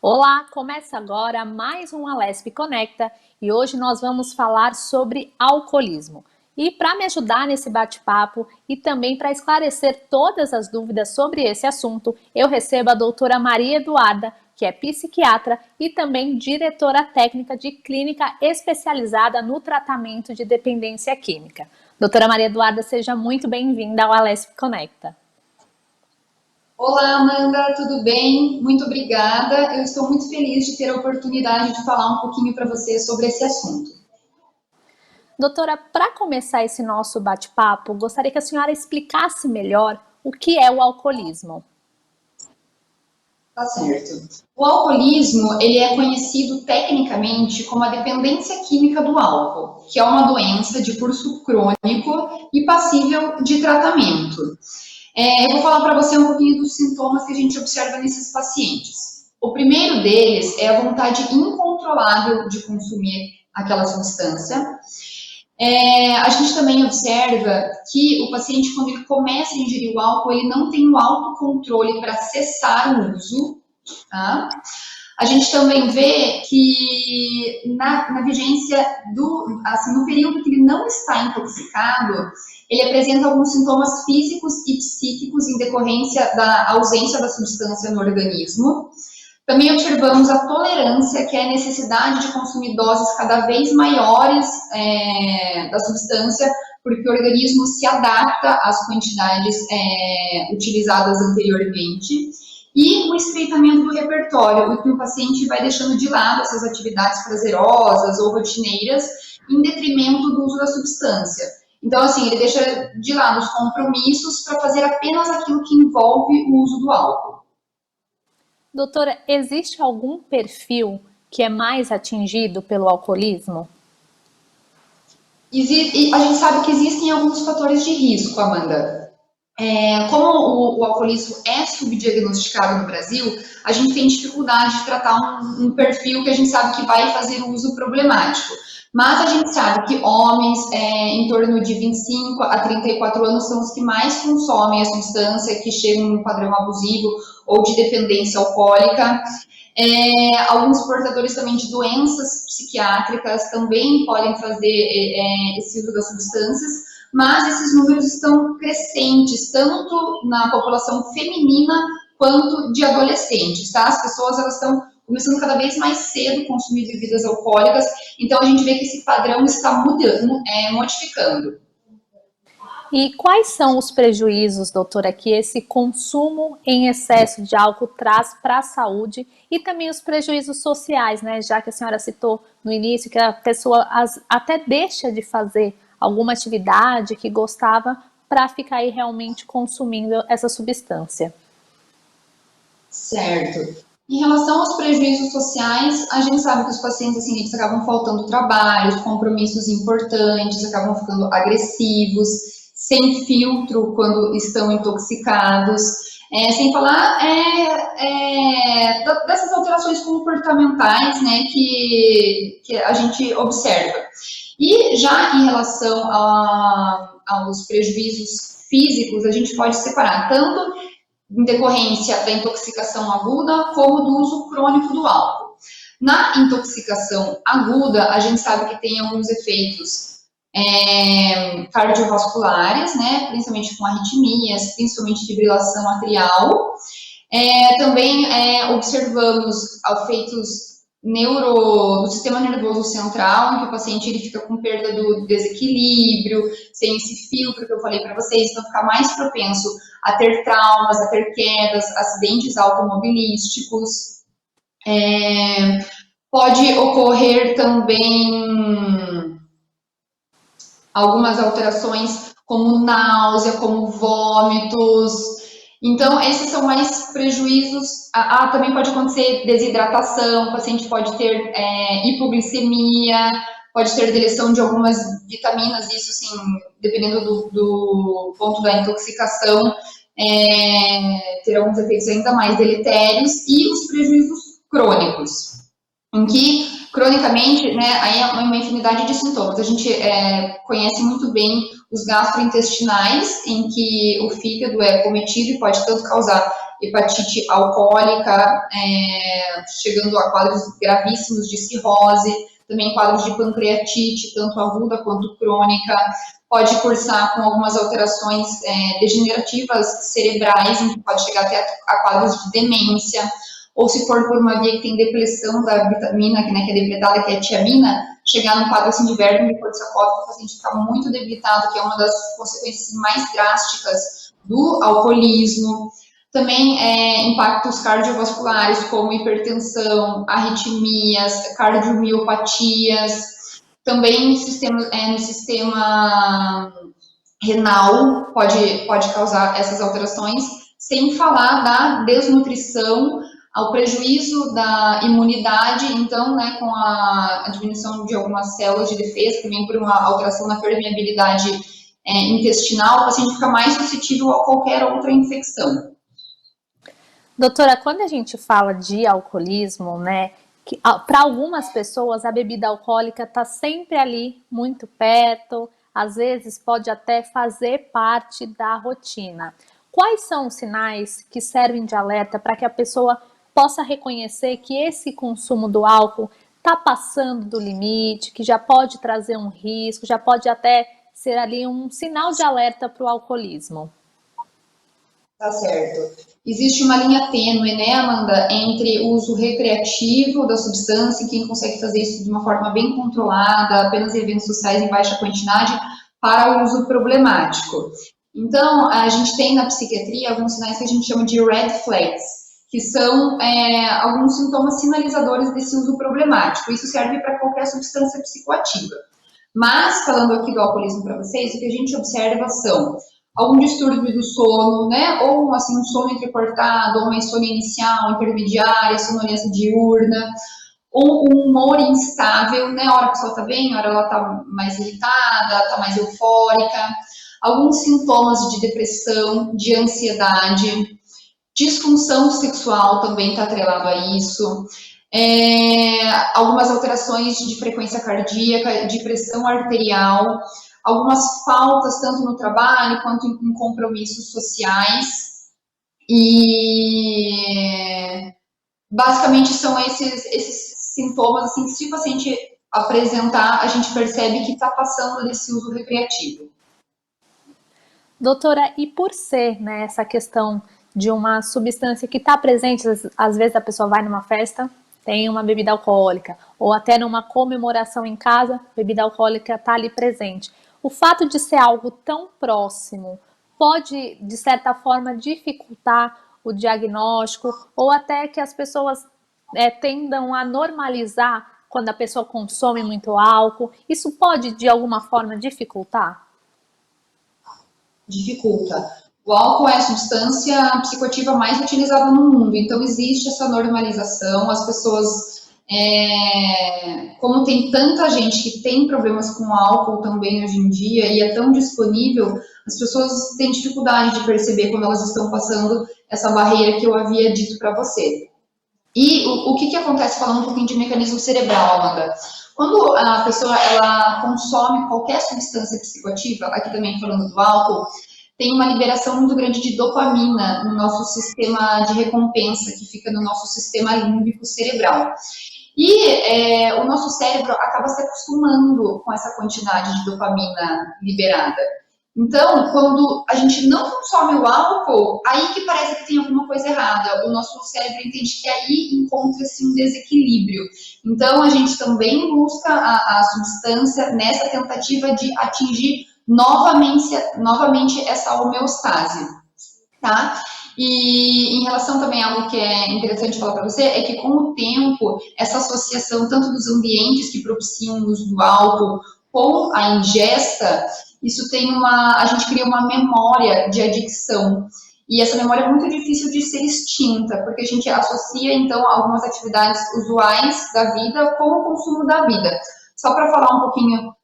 Olá, começa agora mais um Alesp Conecta e hoje nós vamos falar sobre alcoolismo. E para me ajudar nesse bate-papo e também para esclarecer todas as dúvidas sobre esse assunto, eu recebo a doutora Maria Eduarda, que é psiquiatra e também diretora técnica de clínica especializada no tratamento de dependência química. Doutora Maria Eduarda, seja muito bem-vinda ao Alesp Conecta. Olá, Amanda, tudo bem? Muito obrigada. Eu estou muito feliz de ter a oportunidade de falar um pouquinho para você sobre esse assunto. Doutora, para começar esse nosso bate-papo, gostaria que a senhora explicasse melhor o que é o alcoolismo. Tá certo. O alcoolismo, ele é conhecido tecnicamente como a dependência química do álcool, que é uma doença de curso crônico e passível de tratamento. Eu vou falar para você um pouquinho dos sintomas que a gente observa nesses pacientes. O primeiro deles é a vontade incontrolável de consumir aquela substância. A gente também observa que o paciente, quando ele começa a ingerir o álcool, ele não tem o autocontrole para cessar o uso, tá? A gente também vê que na vigência no período que ele não está intoxicado, ele apresenta alguns sintomas físicos e psíquicos em decorrência da ausência da substância no organismo. Também observamos a tolerância, que é a necessidade de consumir doses cada vez maiores da substância, porque o organismo se adapta às quantidades utilizadas anteriormente. E o estreitamento do repertório, em que o paciente vai deixando de lado essas atividades prazerosas ou rotineiras em detrimento do uso da substância. Então, assim, ele deixa de lado os compromissos para fazer apenas aquilo que envolve o uso do álcool. Doutora, existe algum perfil que é mais atingido pelo alcoolismo? A gente sabe que existem alguns fatores de risco, Amanda. Como o alcoolismo é subdiagnosticado no Brasil, a gente tem dificuldade de tratar um perfil que a gente sabe que vai fazer uso problemático. Mas a gente sabe que homens em torno de 25 a 34 anos são os que mais consomem a substância, que chegam num padrão abusivo ou de dependência alcoólica. Alguns portadores também de doenças psiquiátricas também podem fazer esse uso das substâncias, mas esses números estão crescentes, tanto na população feminina quanto de adolescentes, tá? As pessoas elas estão começando cada vez mais cedo a consumir bebidas alcoólicas, então a gente vê que esse padrão está modificando. E quais são os prejuízos, doutora, que esse consumo em excesso de álcool traz para a saúde e também os prejuízos sociais, né? Já que a senhora citou no início que a pessoa até deixa de fazer alguma atividade que gostava para ficar aí realmente consumindo essa substância. Certo. Em relação aos prejuízos sociais, a gente sabe que os pacientes, assim, eles acabam faltando trabalho, compromissos importantes, acabam ficando agressivos, sem filtro quando estão intoxicados, sem falar dessas alterações comportamentais, né, que a gente observa. E já em relação aos prejuízos físicos, a gente pode separar tanto em decorrência da intoxicação aguda como do uso crônico do álcool. Na intoxicação aguda, a gente sabe que tem alguns efeitos cardiovasculares, né, principalmente com arritmias, principalmente fibrilação atrial. Também observamos efeitos do sistema nervoso central, em que o paciente ele fica com perda do desequilíbrio, sem esse filtro que eu falei para vocês, então fica mais propenso a ter traumas, a ter quedas, acidentes automobilísticos. Pode ocorrer também algumas alterações como náusea, como vômitos. Então, esses são mais prejuízos. Também pode acontecer desidratação, o paciente pode ter hipoglicemia, pode ter deleção de algumas vitaminas, isso, assim, dependendo do ponto da intoxicação, ter alguns efeitos ainda mais deletérios, e os prejuízos crônicos, em que, cronicamente, né, aí é uma infinidade de sintomas. A gente conhece muito bem os gastrointestinais, em que o fígado é cometido e pode tanto causar hepatite alcoólica, chegando a quadros gravíssimos de cirrose, também quadros de pancreatite, tanto aguda quanto crônica, pode cursar com algumas alterações degenerativas cerebrais, em que pode chegar até a quadros de demência, ou se for por uma via que tem depressão da vitamina, que é depletada, que é a tiamina, chegar num quadro assim de verme de Korsakoff, o paciente fica muito debilitado, que é uma das consequências mais drásticas do alcoolismo. Também impactos cardiovasculares, como hipertensão, arritmias, cardiomiopatias. Também no sistema renal pode causar essas alterações, sem falar da desnutrição, ao prejuízo da imunidade, então, com a diminuição de algumas células de defesa, também por uma alteração na permeabilidade intestinal, o paciente fica mais suscetível a qualquer outra infecção. Doutora, quando a gente fala de alcoolismo, para algumas pessoas a bebida alcoólica está sempre ali, muito perto, às vezes pode até fazer parte da rotina. Quais são os sinais que servem de alerta para que a pessoa possa reconhecer que esse consumo do álcool está passando do limite, que já pode trazer um risco, já pode até ser ali um sinal de alerta para o alcoolismo? Tá certo. Existe uma linha tênue, né, Amanda, entre o uso recreativo da substância, quem consegue fazer isso de uma forma bem controlada, apenas em eventos sociais em baixa quantidade, para o uso problemático. Então, a gente tem na psiquiatria alguns sinais que a gente chama de red flags, que são alguns sintomas sinalizadores desse uso problemático. Isso serve para qualquer substância psicoativa. Mas, falando aqui do alcoolismo para vocês, o que a gente observa são algum distúrbio do sono, ou assim, um sono entrecortado, ou uma insônia inicial, intermediária, sonolência diurna, ou um humor instável, a hora que a pessoa está bem, a hora ela está mais irritada, está mais eufórica, alguns sintomas de depressão, de ansiedade, disfunção sexual também está atrelado a isso, algumas alterações de frequência cardíaca, de pressão arterial, algumas faltas tanto no trabalho quanto em compromissos sociais, e basicamente são esses sintomas assim, que se o paciente apresentar, a gente percebe que está passando desse uso recreativo. Doutora, e por ser essa questão de uma substância que está presente, às vezes a pessoa vai numa festa, tem uma bebida alcoólica, ou até numa comemoração em casa, bebida alcoólica está ali presente. O fato de ser algo tão próximo pode, de certa forma, dificultar o diagnóstico, ou até que as pessoas tendam a normalizar quando a pessoa consome muito álcool. Isso pode, de alguma forma, dificultar? Dificulta. O álcool é a substância psicoativa mais utilizada no mundo, então existe essa normalização, as pessoas, como tem tanta gente que tem problemas com álcool também hoje em dia, e é tão disponível, as pessoas têm dificuldade de perceber quando elas estão passando essa barreira que eu havia dito para você. E o que acontece, falando um pouquinho de mecanismo cerebral, Amanda? Quando a pessoa ela consome qualquer substância psicoativa, aqui também falando do álcool, tem uma liberação muito grande de dopamina no nosso sistema de recompensa, que fica no nosso sistema límbico cerebral. E o nosso cérebro acaba se acostumando com essa quantidade de dopamina liberada. Então, quando a gente não consome o álcool, aí que parece que tem alguma coisa errada. O nosso cérebro entende que aí encontra-se um desequilíbrio. Então, a gente também busca a substância nessa tentativa de atingir novamente essa homeostase, tá? E em relação também a algo que é interessante falar para você, é que com o tempo, essa associação tanto dos ambientes que propiciam o uso do álcool com a ingesta, isso a gente cria uma memória de adicção. E essa memória é muito difícil de ser extinta, porque a gente associa, então, algumas atividades usuais da vida com o consumo da vida. Só para falar um pouquinho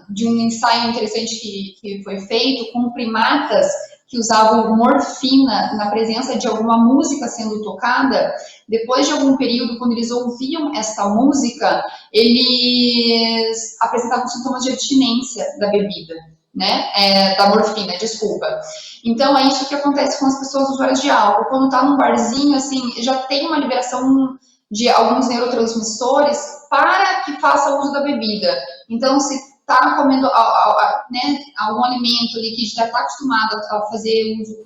de um ensaio interessante que foi feito com primatas que usavam morfina na presença de alguma música sendo tocada, depois de algum período, quando eles ouviam essa música, eles apresentavam sintomas de abstinência da bebida. né? Da morfina, desculpa. Então, é isso que acontece com as pessoas usuárias de álcool. Quando tá num barzinho, assim, já tem uma liberação de alguns neurotransmissores para que faça uso da bebida. Então, se está comendo né, algum alimento ali que já está acostumado a fazer uso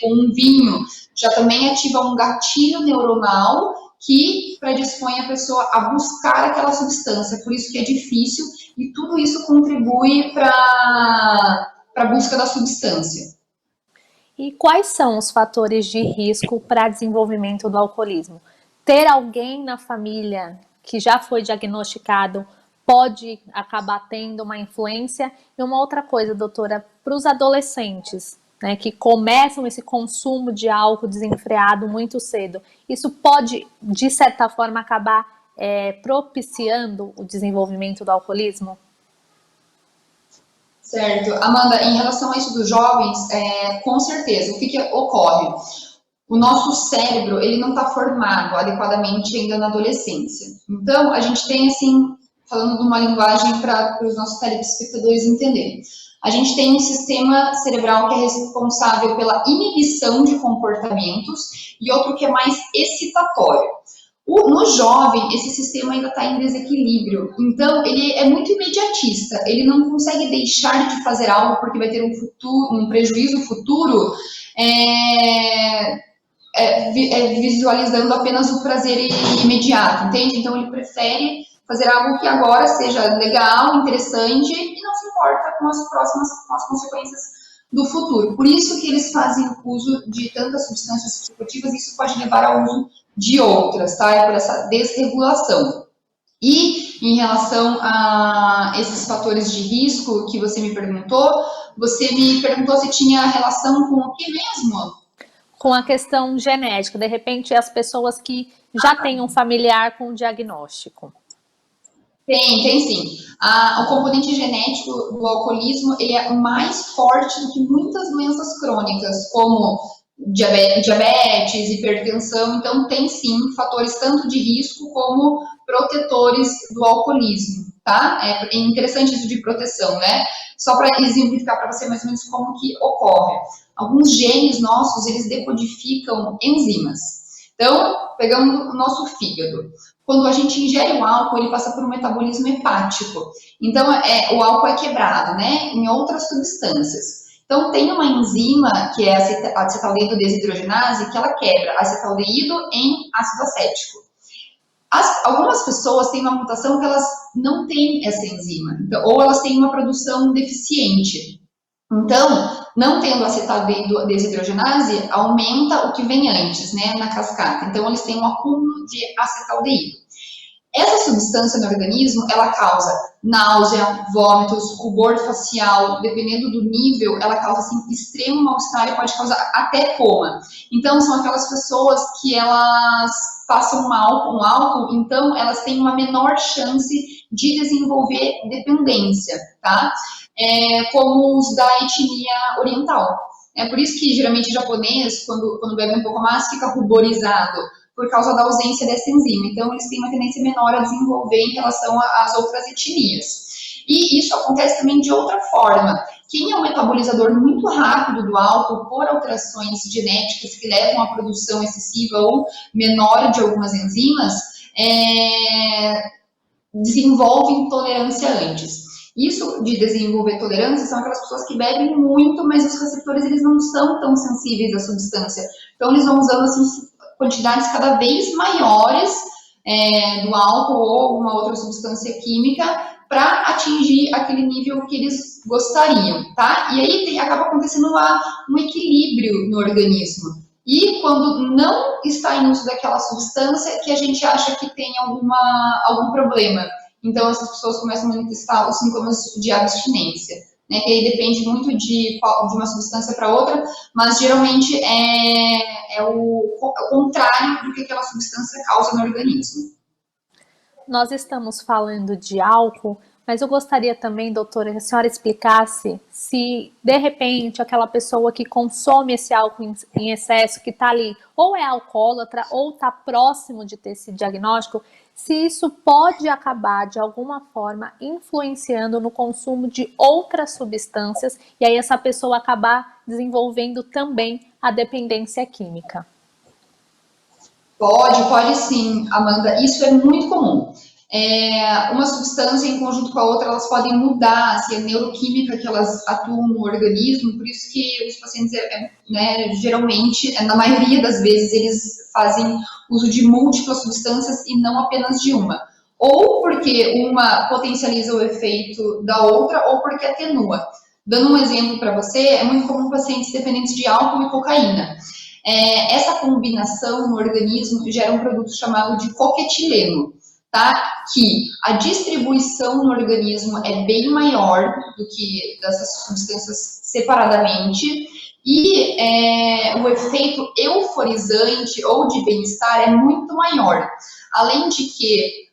com um vinho, já também ativa um gatilho neuronal que predispõe a pessoa a buscar aquela substância. Por isso que é difícil e tudo isso contribui para a busca da substância. E quais são os fatores de risco para desenvolvimento do alcoolismo? Ter alguém na família que já foi diagnosticado pode acabar tendo uma influência. E uma outra coisa, doutora, para os adolescentes, né, que começam esse consumo de álcool desenfreado muito cedo, isso pode, de certa forma, acabar propiciando o desenvolvimento do alcoolismo? Certo. Amanda, em relação a isso dos jovens, com certeza, o que ocorre? O nosso cérebro, ele não está formado adequadamente ainda na adolescência. Então, a gente tem, assim, falando de uma linguagem para os nossos telespectadores entenderem, a gente tem um sistema cerebral que é responsável pela inibição de comportamentos e outro que é mais excitatório. No jovem, esse sistema ainda está em desequilíbrio, então ele é muito imediatista, ele não consegue deixar de fazer algo porque vai ter um prejuízo futuro, visualizando apenas o prazer imediato, entende? Então ele prefere fazer algo que agora seja legal, interessante e não se importa com com as consequências do futuro. Por isso que eles fazem uso de tantas substâncias psicoativas e isso pode levar ao uso de outras, tá? É por essa desregulação. E em relação a esses fatores de risco que você me perguntou se tinha relação com o que mesmo? Com a questão genética, de repente as pessoas que já têm um familiar com diagnóstico. Tem sim. O componente genético do alcoolismo ele é mais forte do que muitas doenças crônicas, como diabetes, hipertensão. Então, tem sim fatores tanto de risco como protetores do alcoolismo, tá? É interessante isso de proteção, né? Só para exemplificar para você mais ou menos como que ocorre. Alguns genes nossos, eles decodificam enzimas. Então, pegando o nosso fígado. Quando a gente ingere o álcool, ele passa por um metabolismo hepático. Então, o álcool é quebrado, né, em outras substâncias. Então, tem uma enzima, que é a acetaldeído desidrogenase, que ela quebra acetaldeído em ácido acético. Algumas pessoas têm uma mutação que elas não têm essa enzima, então, ou elas têm uma produção deficiente. Então, não tendo acetaldeído desidrogenase, aumenta o que vem antes, né, na cascata. Então, eles têm um acúmulo de acetaldeído. Essa substância no organismo, ela causa náusea, vômitos, rubor facial, dependendo do nível, ela causa, assim, extremo mal-estar e pode causar até coma. Então, são aquelas pessoas que elas passam mal com álcool, então elas têm uma menor chance de desenvolver dependência, tá? Como os da etnia oriental. É por isso que, geralmente, o japonês, quando bebe um pouco mais, fica ruborizado, por causa da ausência dessa enzima. Então, eles têm uma tendência menor a desenvolver em relação às outras etnias. E isso acontece também de outra forma. Quem é um metabolizador muito rápido do álcool, por alterações genéticas que levam à produção excessiva ou menor de algumas enzimas, desenvolve intolerância antes. Isso de desenvolver tolerância são aquelas pessoas que bebem muito, mas os receptores eles não são tão sensíveis à substância. Então, eles vão usando assim, quantidades cada vez maiores do álcool ou alguma outra substância química para atingir aquele nível que eles gostariam, tá? E aí acaba acontecendo um equilíbrio no organismo. E quando não está em uso daquela substância, que a gente acha que tem algum problema. Então, essas pessoas começam a manifestar os sintomas de abstinência, né? Que aí depende muito de uma substância para outra, mas geralmente é o contrário do que aquela substância causa no organismo. Nós estamos falando de álcool, mas eu gostaria também, doutora, que a senhora explicasse se, de repente, aquela pessoa que consome esse álcool em excesso, que está ali, ou é alcoólatra, ou está próximo de ter esse diagnóstico, se isso pode acabar de alguma forma influenciando no consumo de outras substâncias e aí essa pessoa acabar desenvolvendo também a dependência química. Pode sim, Amanda. Isso é muito comum. Uma substância em conjunto com a outra, elas podem mudar assim, a neuroquímica que elas atuam no organismo, por isso que os pacientes, né, geralmente, na maioria das vezes, eles fazem uso de múltiplas substâncias e não apenas de uma. Ou porque uma potencializa o efeito da outra, ou porque atenua. Dando um exemplo para você, é muito comum pacientes dependentes de álcool e cocaína. Essa combinação no organismo gera um produto chamado de coquetileno, tá? Que a distribuição no organismo é bem maior do que dessas substâncias separadamente e o efeito euforizante ou de bem-estar é muito maior. Além de que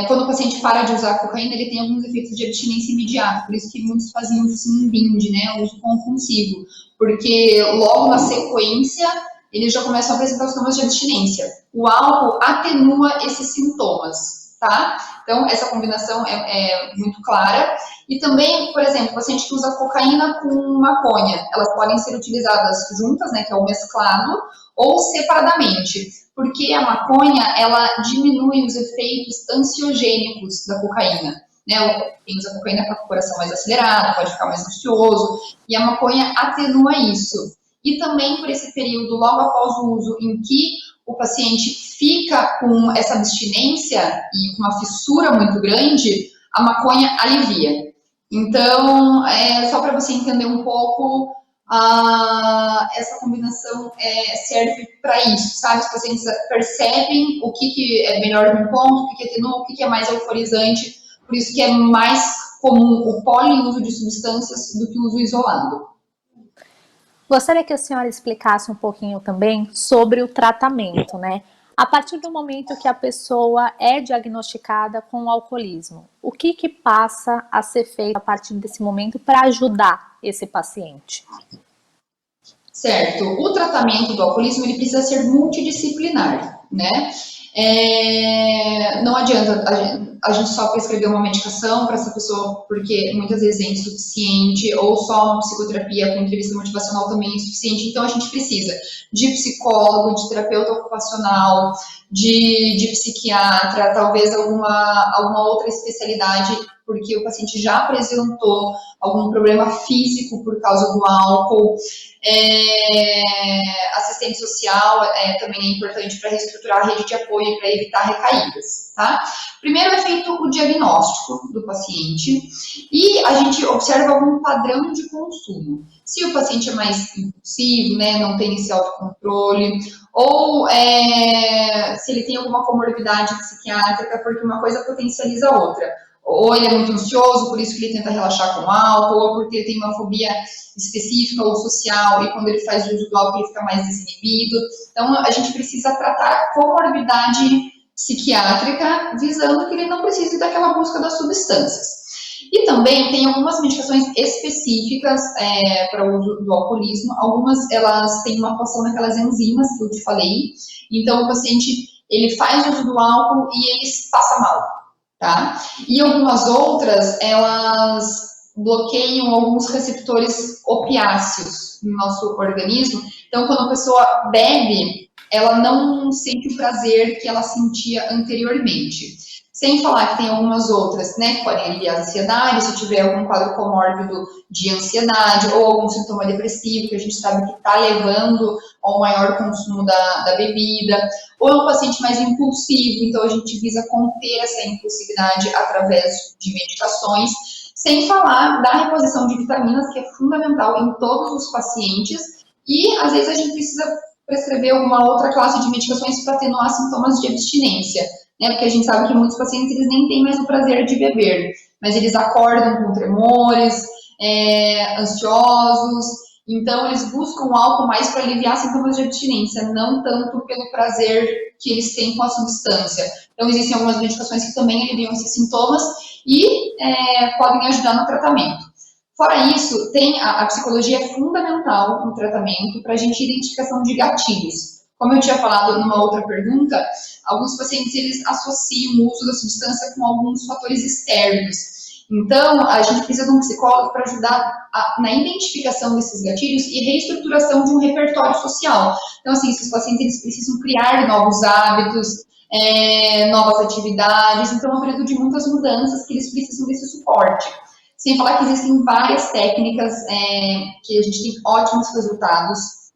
quando o paciente para de usar a cocaína, ele tem alguns efeitos de abstinência imediata, por isso que muitos faziam uso em binge, né, uso compulsivo, porque logo na sequência eles já começam a apresentar sintomas de abstinência. O álcool atenua esses sintomas, tá? Então, essa combinação é muito clara. E também, por exemplo, o paciente que usa cocaína com maconha, elas podem ser utilizadas juntas, né, que é o mesclado, ou separadamente, porque a maconha, ela diminui os efeitos ansiogênicos da cocaína, né? Quem usa cocaína está com o coração mais acelerado, pode ficar mais ansioso, e a maconha atenua isso. E também por esse período, logo após o uso, em que o paciente fica com essa abstinência e com uma fissura muito grande, a maconha alivia. Então, só para você entender um pouco, essa combinação serve para isso, sabe? Os pacientes percebem o que é melhor de um ponto, o que atenua, o que é mais euforizante, por isso que é mais comum o poliuso de substâncias do que o uso isolado. Gostaria que a senhora explicasse um pouquinho também sobre o tratamento, né? A partir do momento que a pessoa é diagnosticada com o alcoolismo, o que passa a ser feito a partir desse momento para ajudar esse paciente? Certo. O tratamento do alcoolismo ele precisa ser multidisciplinar, né? Não adianta a gente só prescrever uma medicação para essa pessoa, porque muitas vezes é insuficiente, ou só uma psicoterapia com entrevista motivacional também é insuficiente. Então, a gente precisa de psicólogo, de terapeuta ocupacional, de psiquiatra, talvez alguma outra especialidade, porque o paciente já apresentou algum problema físico por causa do álcool. Assistente social também é importante para reestruturar a rede de apoio e para evitar recaídas, tá? Primeiro é feito o diagnóstico do paciente e a gente observa algum padrão de consumo. Se o paciente é mais impulsivo, né, não tem esse autocontrole, ou se ele tem alguma comorbidade psiquiátrica, porque uma coisa potencializa a outra. Ou ele é muito ansioso, por isso que ele tenta relaxar com álcool, ou porque ele tem uma fobia específica ou social, e quando ele faz uso do álcool ele fica mais desinibido. Então, a gente precisa tratar a comorbidade psiquiátrica, visando que ele não precise daquela busca das substâncias. E também tem algumas medicações específicas para o uso do alcoolismo. Algumas, elas têm uma atuação naquelas enzimas que eu te falei. Então, o paciente, ele faz uso do álcool e ele passa mal, tá? E algumas outras, elas bloqueiam alguns receptores opiáceos no nosso organismo. Então, quando a pessoa bebe, ela não sente o prazer que ela sentia anteriormente. Sem falar que tem algumas outras, né, que podem aliviar a ansiedade, se tiver algum quadro comórbido de ansiedade ou algum sintoma depressivo, que a gente sabe que está levando ao maior consumo da bebida, ou é um paciente mais impulsivo, então a gente visa conter essa impulsividade através de medicações, sem falar da reposição de vitaminas, que é fundamental em todos os pacientes, e às vezes a gente precisa prescrever alguma outra classe de medicações para atenuar sintomas de abstinência, né? Porque a gente sabe que muitos pacientes eles nem têm mais o prazer de beber, mas eles acordam com tremores, ansiosos, então eles buscam o álcool mais para aliviar sintomas de abstinência, não tanto pelo prazer que eles têm com a substância. Então existem algumas medicações que também aliviam esses sintomas e podem ajudar no tratamento. Fora isso, a psicologia é fundamental no tratamento para a gente identificação de gatilhos. como eu tinha falado numa outra pergunta, alguns pacientes eles associam o uso da substância com alguns fatores externos. Então, a gente precisa de um psicólogo para ajudar na identificação desses gatilhos e reestruturação de um repertório social. Então, assim, esses pacientes eles precisam criar novos hábitos, novas atividades, então é um período de muitas mudanças que eles precisam desse suporte. Sem falar que existem várias técnicas que a gente tem ótimos resultados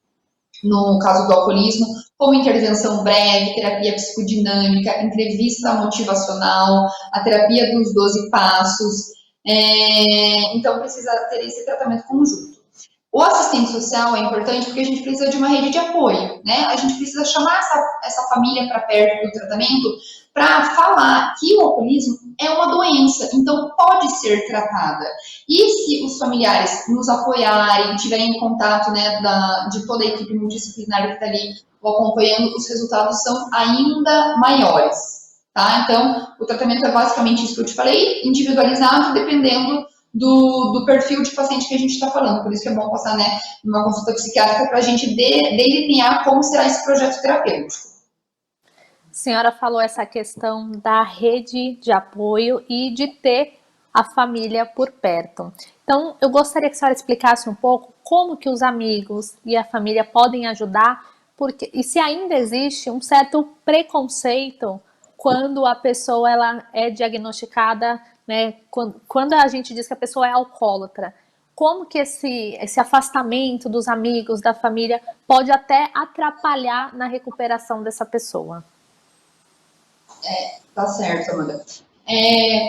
no caso do alcoolismo, como intervenção breve, terapia psicodinâmica, entrevista motivacional, a terapia dos 12 passos. Então, precisa ter esse tratamento conjunto. O assistente social é importante porque a gente precisa de uma rede de apoio, né? A gente precisa chamar essa família para perto do tratamento para falar que o alcoolismo é uma doença, então pode ser tratada. E se os familiares nos apoiarem, tiverem contato, né, de toda a equipe multidisciplinar que está ali acompanhando, os resultados são ainda maiores, tá? Então, o tratamento é basicamente isso que eu te falei, individualizado, dependendo do perfil de paciente que a gente está falando. Por isso que é bom passar, né, numa consulta psiquiátrica para a gente delinear como será esse projeto terapêutico. A senhora falou essa questão da rede de apoio e de ter a família por perto. Então, eu gostaria que a senhora explicasse um pouco como que os amigos e a família podem ajudar, e se ainda existe um certo preconceito quando a pessoa ela é diagnosticada, né, quando a gente diz que a pessoa é alcoólatra. Como que esse afastamento dos amigos, da família, pode até atrapalhar na recuperação dessa pessoa? Tá certo, Amanda.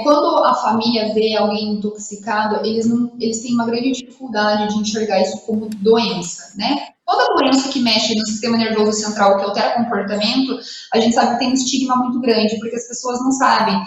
Quando a família vê alguém intoxicado, eles têm uma grande dificuldade de enxergar isso como doença, né? Toda doença que mexe no sistema nervoso central, que altera comportamento, a gente sabe que tem um estigma muito grande, porque as pessoas não sabem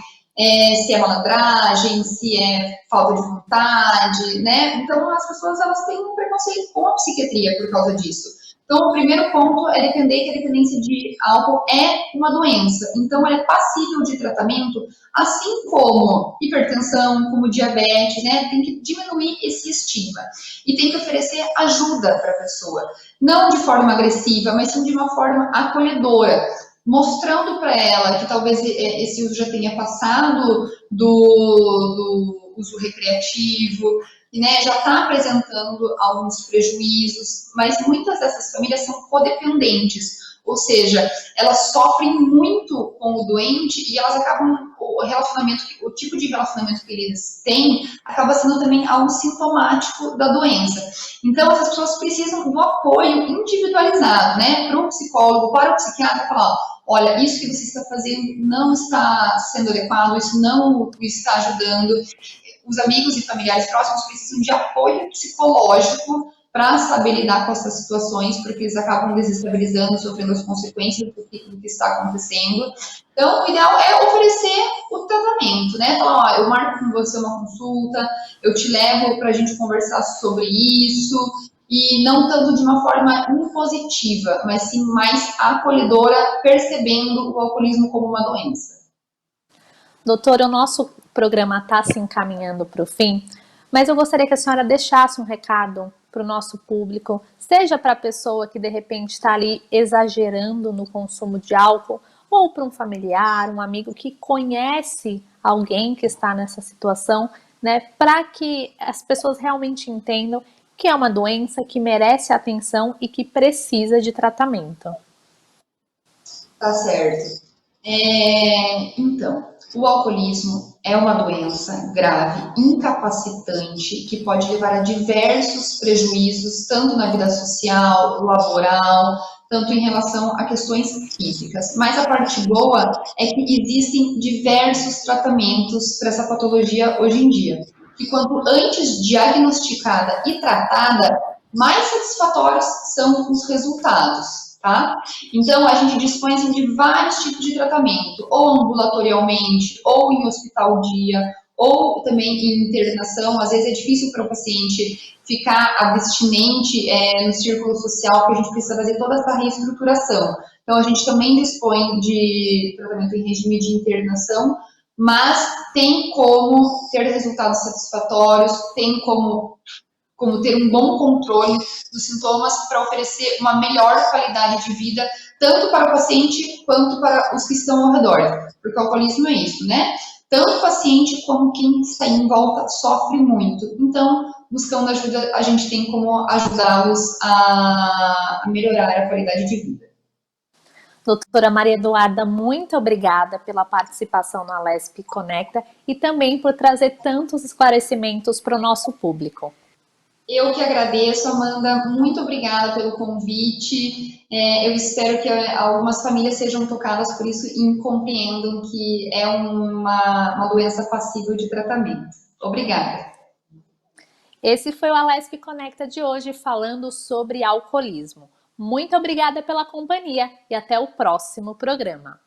se é malandragem, se é falta de vontade, né? Então, as pessoas elas têm um preconceito com a psiquiatria por causa disso. Então, o primeiro ponto é defender que a dependência de álcool é uma doença. Então, ela é passível de tratamento, assim como hipertensão, como diabetes, né? Tem que diminuir esse estigma. E tem que oferecer ajuda para a pessoa. Não de forma agressiva, mas sim de uma forma acolhedora. Mostrando para ela que talvez esse uso já tenha passado do uso recreativo, né, já está apresentando alguns prejuízos, mas muitas dessas famílias são codependentes, ou seja, elas sofrem muito com o doente e elas acabam, o tipo de relacionamento que eles têm acaba sendo também algo sintomático da doença. Então, essas pessoas precisam do apoio individualizado, né, para o psicólogo, para o psiquiatra, falar, olha, isso que você está fazendo não está sendo adequado, isso não está ajudando. Os amigos e familiares próximos precisam de apoio psicológico para saber lidar com essas situações, porque eles acabam desestabilizando, sofrendo as consequências do que está acontecendo. Então, o ideal é oferecer o tratamento, né? Falar, ó, eu marco com você uma consulta, eu te levo para a gente conversar sobre isso, e não tanto de uma forma impositiva, mas sim mais acolhedora, percebendo o alcoolismo como uma doença. Doutora, o nosso programa está se encaminhando para o fim, mas eu gostaria que a senhora deixasse um recado para o nosso público, seja para a pessoa que de repente está ali exagerando no consumo de álcool, ou para um familiar, um amigo que conhece alguém que está nessa situação, né, para que as pessoas realmente entendam que é uma doença que merece atenção e que precisa de tratamento. Tá certo. Então, o alcoolismo é uma doença grave, incapacitante, que pode levar a diversos prejuízos, tanto na vida social, laboral, tanto em relação a questões físicas. Mas a parte boa é que existem diversos tratamentos para essa patologia hoje em dia. E quanto antes diagnosticada e tratada, mais satisfatórios são os resultados. Tá? Então, a gente dispõe assim, de vários tipos de tratamento, ou ambulatorialmente, ou em hospital dia, ou também em internação. Às vezes é difícil para o paciente ficar abstinente no círculo social, porque a gente precisa fazer toda essa reestruturação. Então, a gente também dispõe de tratamento em regime de internação, mas tem como ter resultados satisfatórios, tem como como ter um bom controle dos sintomas para oferecer uma melhor qualidade de vida, tanto para o paciente quanto para os que estão ao redor, porque o alcoolismo é isso, né? Tanto o paciente como quem está em volta sofre muito. Então, buscando ajuda, a gente tem como ajudá-los a melhorar a qualidade de vida. Doutora Maria Eduarda, muito obrigada pela participação no Alesp Conecta e também por trazer tantos esclarecimentos para o nosso público. Eu que agradeço, Amanda, muito obrigada pelo convite. Eu espero que algumas famílias sejam tocadas por isso e compreendam que é uma doença passível de tratamento. Obrigada. Esse foi o Alesp Conecta de hoje, falando sobre alcoolismo. Muito obrigada pela companhia e até o próximo programa.